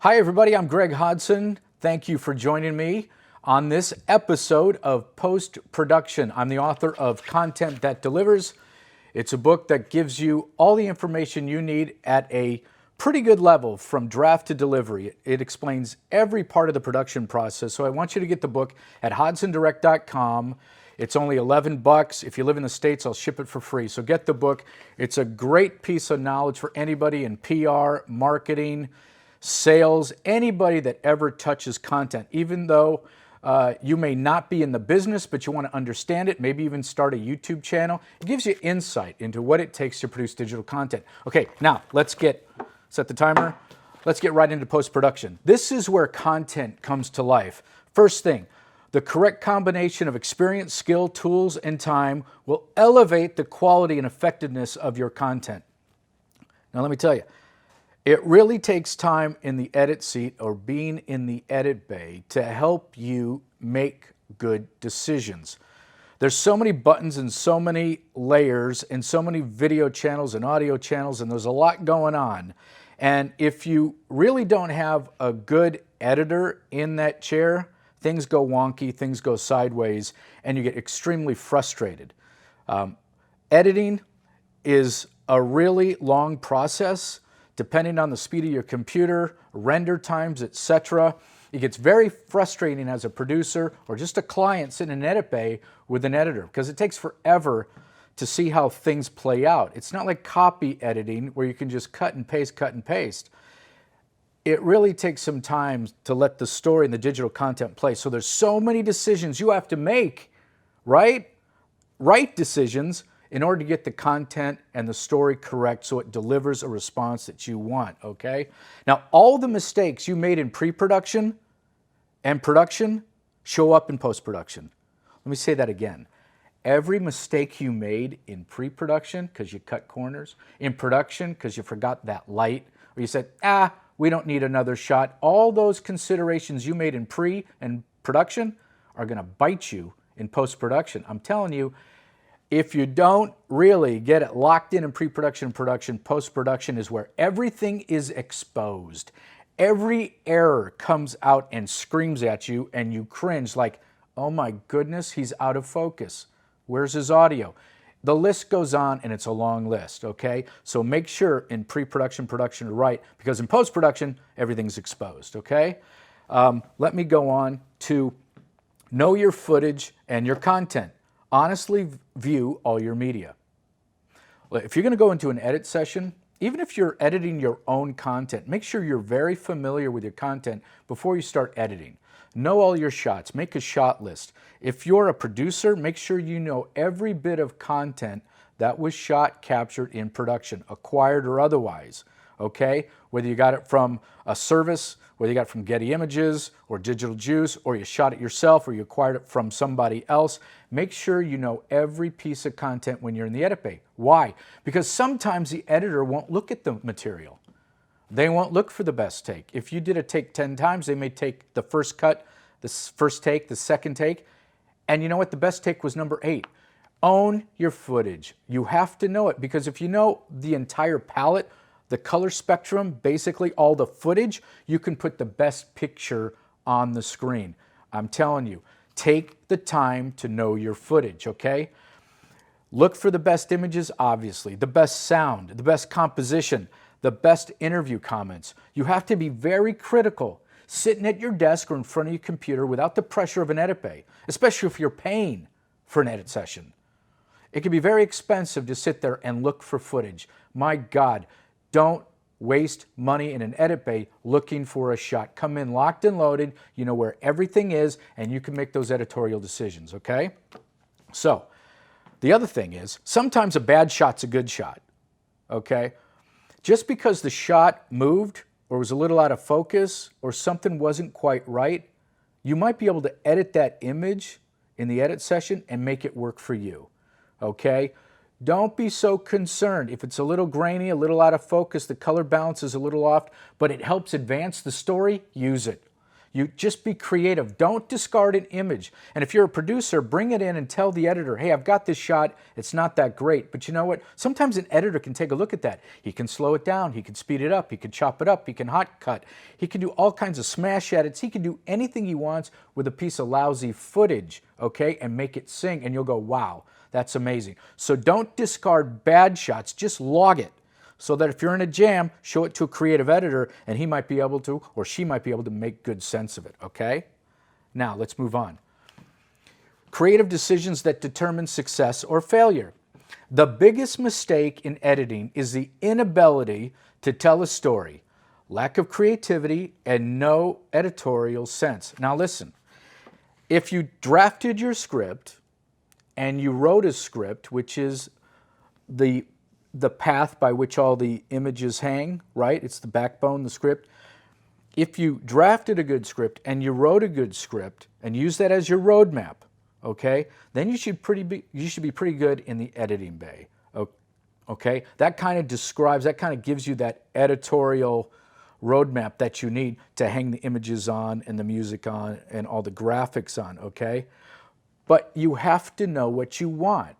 Hi everybody, I'm Greg Hodson. Thank you for joining me on this episode of Post-Production. I'm the author of Content That Delivers. It's a book that gives you all the information you need at a pretty good level from draft to delivery. It explains every part of the production process. So I want you to get the book at hodsondirect.com. It's only $11. If you live in the States, I'll ship it for free. So get the book. It's a great piece of knowledge for anybody in PR, marketing, sales, anybody that ever touches content. Even though you may not be in the business, but you want to understand it, maybe even start a YouTube channel. It gives you insight into what it takes to produce digital content. Okay, now let's set the timer. Let's get right into post-production. This is where content comes to life. First thing, the correct combination of experience, skill, tools, and time will elevate the quality and effectiveness of your content. Now let me tell you, it really takes time in the edit seat or being in the edit bay to help you make good decisions. There's so many buttons and so many layers and so many video channels and audio channels, and there's a lot going on. And if you really don't have a good editor in that chair, things go wonky, things go sideways, and you get extremely frustrated. Editing is a really long process. Depending on the speed of your computer, render times, etc. It gets very frustrating as a producer or just a client sitting in an edit bay with an editor because it takes forever to see how things play out. It's not like copy editing where you can just cut and paste, cut and paste. It really takes some time to let the story and the digital content play. So there's so many decisions you have to make, right? Right decisions in order to get the content and the story correct so it delivers a response that you want, okay? Now, all the mistakes you made in pre-production and production show up in post-production. Let me say that again. Every mistake you made in pre-production because you cut corners, in production because you forgot that light, or you said, we don't need another shot, all those considerations you made in pre and production are gonna bite you in post-production. I'm telling you, if you don't really get it locked in pre-production and production, post-production is where everything is exposed. Every error comes out and screams at you and you cringe like, oh my goodness, he's out of focus. Where's his audio? The list goes on and it's a long list, okay? So make sure in pre-production, production to right, because in post-production, everything's exposed, okay? Let me go on to know your footage and your content. Honestly view all your media. If you're going to go into an edit session, even if you're editing your own content, make sure you're very familiar with your content before you start editing. Know all your shots. Make a shot list. If you're a producer, make sure you know every bit of content that was shot, captured in production, acquired or otherwise, okay? Whether you got it from a service, whether you got it from Getty Images or Digital Juice, or you shot it yourself or you acquired it from somebody else, make sure you know every piece of content when you're in the edit bay. Why? Because sometimes the editor won't look at the material. They won't look for the best take. If you did a take 10 times, they may take the first cut, the first take, the second take, and you know what? The best take was number 8. Own your footage. You have to know it, because if you know the entire palette, the color spectrum, basically all the footage, you can put the best picture on the screen. I'm telling you, take the time to know your footage, okay? Look for the best images, obviously, the best sound, the best composition, the best interview comments. You have to be very critical, sitting at your desk or in front of your computer without the pressure of an edit bay, especially if you're paying for an edit session. It can be very expensive to sit there and look for footage. My God, don't waste money in an edit bay looking for a shot. Come in locked and loaded, you know where everything is, and you can make those editorial decisions, okay? So, the other thing is, sometimes a bad shot's a good shot, okay? Just because the shot moved or was a little out of focus or something wasn't quite right, you might be able to edit that image in the edit session and make it work for you, okay? Don't be so concerned. If it's a little grainy, a little out of focus, the color balance is a little off, but it helps advance the story, use it. You just be creative. Don't discard an image. And if you're a producer, bring it in and tell the editor, hey, I've got this shot. It's not that great. But you know what? Sometimes an editor can take a look at that. He can slow it down. He can speed it up. He can chop it up. He can hot cut. He can do all kinds of smash edits. He can do anything he wants with a piece of lousy footage, okay, and make it sing. And you'll go, wow, that's amazing. So don't discard bad shots. Just log it, so that if you're in a jam, show it to a creative editor and he might be able to, or she might be able to make good sense of it, okay? Now, let's move on. Creative decisions that determine success or failure. The biggest mistake in editing is the inability to tell a story, lack of creativity, and no editorial sense. Now listen, if you drafted your script and you wrote a script, which is the path by which all the images hang, right? It's the backbone, the script. If you drafted a good script and you wrote a good script and use that as your roadmap, okay, then you should be pretty good in the editing bay, okay? That kind of gives you that editorial roadmap that you need to hang the images on and the music on and all the graphics on, okay? But you have to know what you want.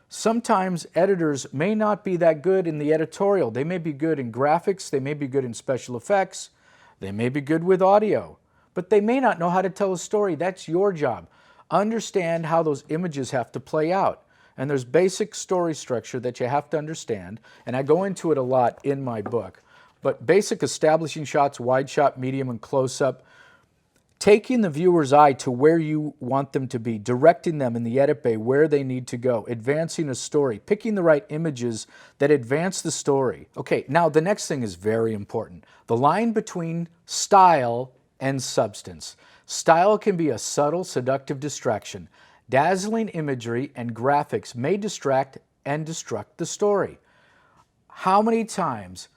Sometimes editors may not be that good in the editorial. They may be good in graphics, they may be good in special effects, they may be good with audio, but they may not know how to tell a story. That's your job. Understand how those images have to play out. And there's basic story structure that you have to understand, and I go into it a lot in my book. But basic establishing shots, wide shot, medium, and close-up, taking the viewer's eye to where you want them to be, directing them in the edit bay where they need to go, advancing a story, picking the right images that advance the story. Okay, now the next thing is very important. The line between style and substance. Style can be a subtle, seductive distraction. Dazzling imagery and graphics may distract and destruct the story. How many times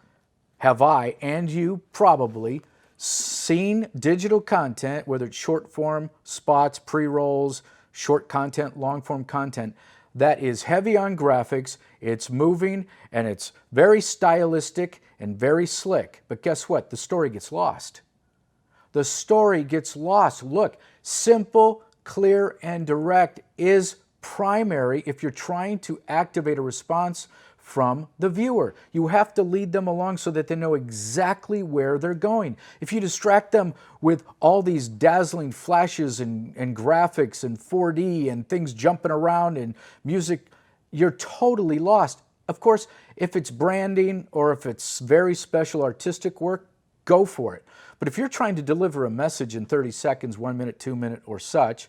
have I, and you probably, seen digital content, whether it's short form, spots, pre-rolls, short content, long form content, that is heavy on graphics, it's moving, and it's very stylistic and very slick. But guess what? The story gets lost. The story gets lost. Look, simple, clear, and direct is primary if you're trying to activate a response from the viewer. You have to lead them along so that they know exactly where they're going. If you distract them with all these dazzling flashes and graphics and 4D and things jumping around and music, you're totally lost. Of course, if it's branding or if it's very special artistic work, go for it. But if you're trying to deliver a message in 30 seconds, 1 minute, 2 minute, or such,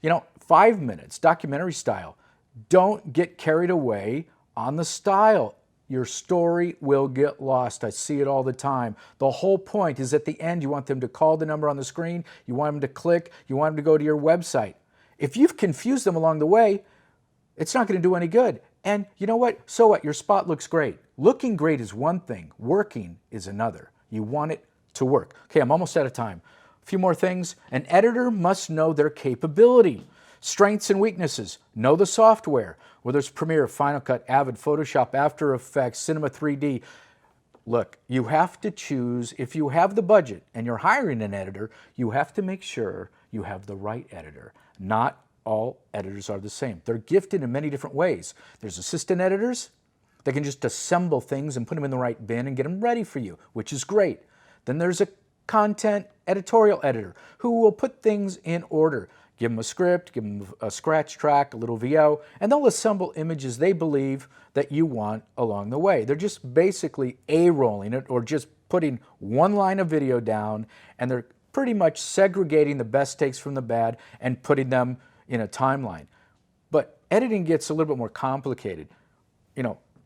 5 minutes, documentary style, don't get carried away on the style. Your story will get lost. I see it all the time. The whole point is at the end, you want them to call the number on the screen, you want them to click, you want them to go to your website. If you've confused them along the way, it's not going to do any good. And you know what? So what? Your spot looks great. Looking great is one thing. Working is another. You want it to work. Okay, I'm almost out of time. A few more things. An editor must know their capability. Strengths and weaknesses. Know the software, whether it's Premiere, Final Cut, Avid, Photoshop, After Effects, Cinema 3D. Look, you have to choose. If you have the budget and you're hiring an editor, you have to make sure you have the right editor. Not all editors are the same. They're gifted in many different ways. There's assistant editors that can just assemble things and put them in the right bin and get them ready for you, which is great. Then there's a content editorial editor who will put things in order. Give them a script, give them a scratch track, a little VO, and they'll assemble images they believe that you want along the way. They're just basically A-rolling it or just putting one line of video down, and they're pretty much segregating the best takes from the bad and putting them in a timeline. But editing gets a little bit more complicated.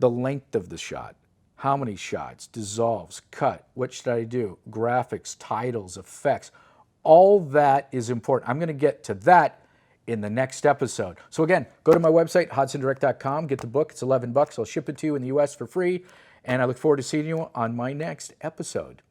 The length of the shot, how many shots, dissolves, cut, what should I do, graphics, titles, effects. All that is important. I'm going to get to that in the next episode. So again, go to my website, hodsondirect.com, get the book. It's $11. I'll ship it to you in the US for free. And I look forward to seeing you on my next episode.